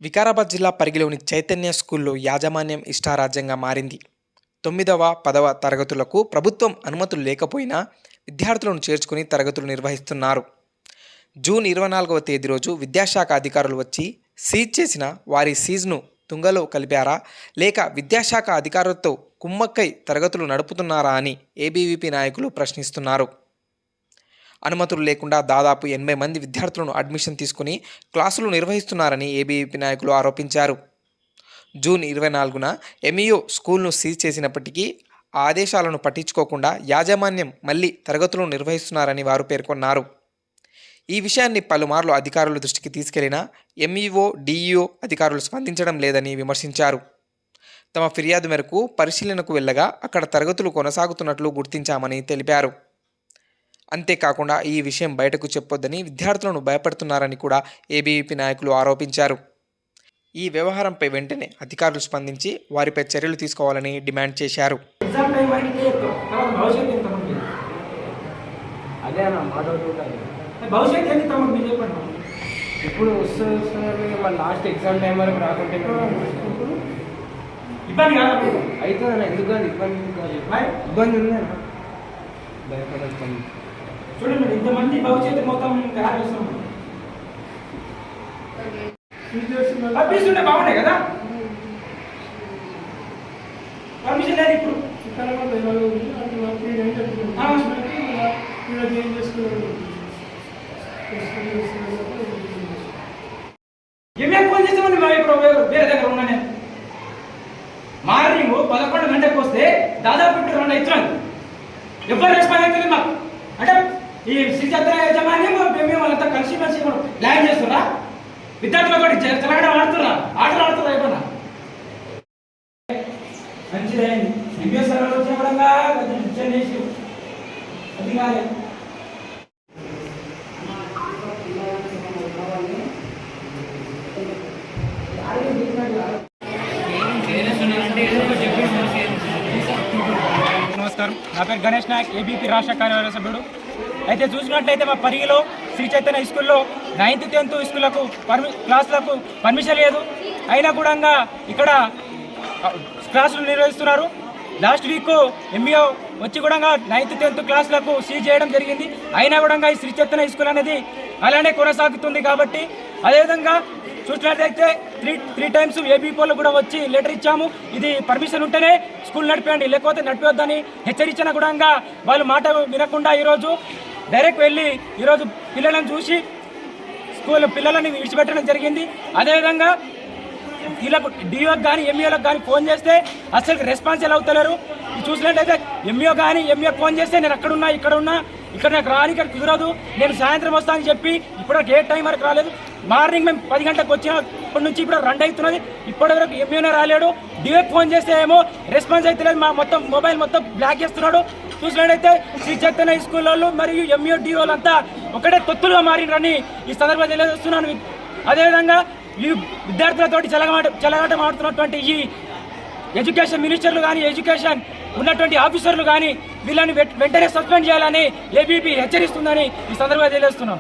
వికారాబాద్ జిల్లా పరిగిలోని చైతన్య స్కూల్లో యాజమాన్యం ఇష్టారాజ్యంగా మారింది. 9వ, 10వ తరగతులకు ప్రభుత్వం అనుమతులు లేకపోయినా విద్యార్థులను చేర్చుకుని తరగతులు నిర్వహిస్తున్నారు. జూన్ 24వ తేదీ రోజు విద్యాశాఖ అధికారులు వచ్చి సీజ్ చేసిన వారి సీజ్ను తుంగలో కలిపారా లేక విద్యాశాఖ అధికారులతో కుమ్మక్కై తరగతులు నడుపుతున్నారా అని ఏబీవీపీ నాయకులు ప్రశ్నిస్తున్నారు. అనుమతులు లేకుండా దాదాపు 80 మంది విద్యార్థులను అడ్మిషన్ తీసుకుని క్లాసులు నిర్వహిస్తున్నారని ఏబీవీపీ నాయకులు ఆరోపించారు. జూన్ 24న ఎంఈఓ స్కూల్ను సీజ్ చేసినప్పటికీ ఆ ఆదేశాలను పట్టించుకోకుండా యాజమాన్యం మళ్లీ తరగతులు నిర్వహిస్తున్నారని వారు పేర్కొన్నారు. ఈ విషయాన్ని పలుమార్లు అధికారుల దృష్టికి తీసుకెళ్లినా ఎంఈఓ, డిఈఓ అధికారులు స్పందించడం లేదని విమర్శించారు. తమ ఫిర్యాదు మేరకు పరిశీలనకు వెళ్ళగా అక్కడ తరగతులు కొనసాగుతున్నట్లు గుర్తించామని తెలిపారు. అంతేకాకుండా ఈ విషయం బయటకు చెప్పొద్దని విద్యార్థులను భయపడుతున్నారని కూడా ఏబీవీపీ నాయకులు ఆరోపించారు. ఈ వ్యవహారంపై వెంటనే అధికారులు స్పందించి వారిపై చర్యలు తీసుకోవాలని డిమాండ్ చేశారు. ఇప్పుడు వస్తుంది లాస్ట్ ఎగ్జామ్ టైం వరకు రాకుంటే ఇబ్బంది కాదు అవుతుందన్న. ఎందుకంటే ఇబ్బంది ఉందన్న, భయపడదు. చూడండి, ఇంతమంది భవిష్యత్తు మొత్తం తయారు చేస్తున్నాం. పంపిస్తుంటే బాగుండే కదా, పర్మిషన్ లేదు ఇప్పుడు. ఏమే ఫోన్ చేస్తామని ఇప్పుడు వేరే దగ్గర ఉన్నా. నేను మార్నింగ్ 11 గంటలకు వస్తే దాదాపు 2 ఇచ్చాను. ఎవరు రెస్పాన్స్ అవుతుంది మాకు అంటే ఈ శ్రీచత్ర యజమాన్యం మేము వాళ్ళంతా కలిసి ప్లాన్ చేస్తున్నా. విద్యార్థులు ఒకటి తెలంగాణ ఆడుతున్నా, ఆటలు ఆడుతున్నా. అయిపోయినా మంచిదైంది. ఎంబీఎస్ చెప్పడంగా చేసి అది కాదు. నమస్కారం, నా పేరు గణేష్ నాయక్, ఏబీపీ రాష్ట్ర కార్యవర్గ సభ్యుడు. అయితే చూసినట్లయితే మా పరిగిలో శ్రీ చైతన్య స్కూల్లో 9th, 10th స్కూళ్ళకు క్లాసులకు పర్మిషన్ లేదు. అయినా కూడా ఇక్కడ క్లాసులు నిర్వహిస్తున్నారు. లాస్ట్ వీక్ ఎంఈఓ వచ్చి కూడా 9th, 10th క్లాసులకు సీజ్ చేయడం జరిగింది. అయినా కూడా ఈ శ్రీ చైతన్య స్కూల్ అనేది అలానే కొనసాగుతుంది. కాబట్టి అదేవిధంగా చూసినట్లయితే త్రీ టైమ్స్ ఏబీపీలో కూడా వచ్చి లెటర్ ఇచ్చాము. ఇది పర్మిషన్ ఉంటేనే స్కూల్ నడిపేయండి, లేకపోతే నడిపేద్దని హెచ్చరించిన కూడా వాళ్ళు మాట వినకుండా ఈరోజు డైరెక్ట్ వెళ్ళి ఈరోజు పిల్లలను చూసి స్కూల్ పిల్లలని విడిచిపెట్టడం జరిగింది. అదేవిధంగా వీళ్ళకు డిఓకి కానీ ఎంఈఓలకు కానీ ఫోన్ చేస్తే అసలు రెస్పాన్స్ ఎలా అవుతలేరు. చూసినట్లయితే ఎంఈఓ కానీ ఎంఈఓకి ఫోన్ చేస్తే నేను అక్కడున్నా, ఇక్కడ నాకు రానికి కుదరదు, నేను సాయంత్రం వస్తా అని చెప్పి ఇప్పుడు ఏ టైం వరకు రాలేదు. మార్నింగ్ మేము 10 గంటలకు వచ్చినప్పటి నుంచి ఇప్పుడు 2 అవుతున్నది, ఇప్పటి వరకు ఎంఈఓనే రాలేడు. డిఓకి ఫోన్ చేస్తే ఏమో రెస్పాన్స్ అవుతలేదు, మా మొబైల్ మొత్తం బ్లాక్ చేస్తున్నాడు. చూసినట్లయితే శ్రీ చైతన్య స్కూల్ వాళ్ళు మరియు ఎంఈఓ డిఓలు అంతా ఒకటే తొత్తులుగా మారినని ఈ సందర్భంగా తెలియజేస్తున్నాను. అదేవిధంగా ఈ విద్యార్థులతోటి చెలగాట మాడుతున్నటువంటి ఈ ఎడ్యుకేషన్ మినిస్టర్లు కానీ, ఎడ్యుకేషన్ ఉన్నటువంటి ఆఫీసర్లు కానీ వీళ్ళని వెంటనే సస్పెండ్ చేయాలని ఏబీపీ హెచ్చరిస్తుందని ఈ సందర్భంగా తెలియజేస్తున్నాం.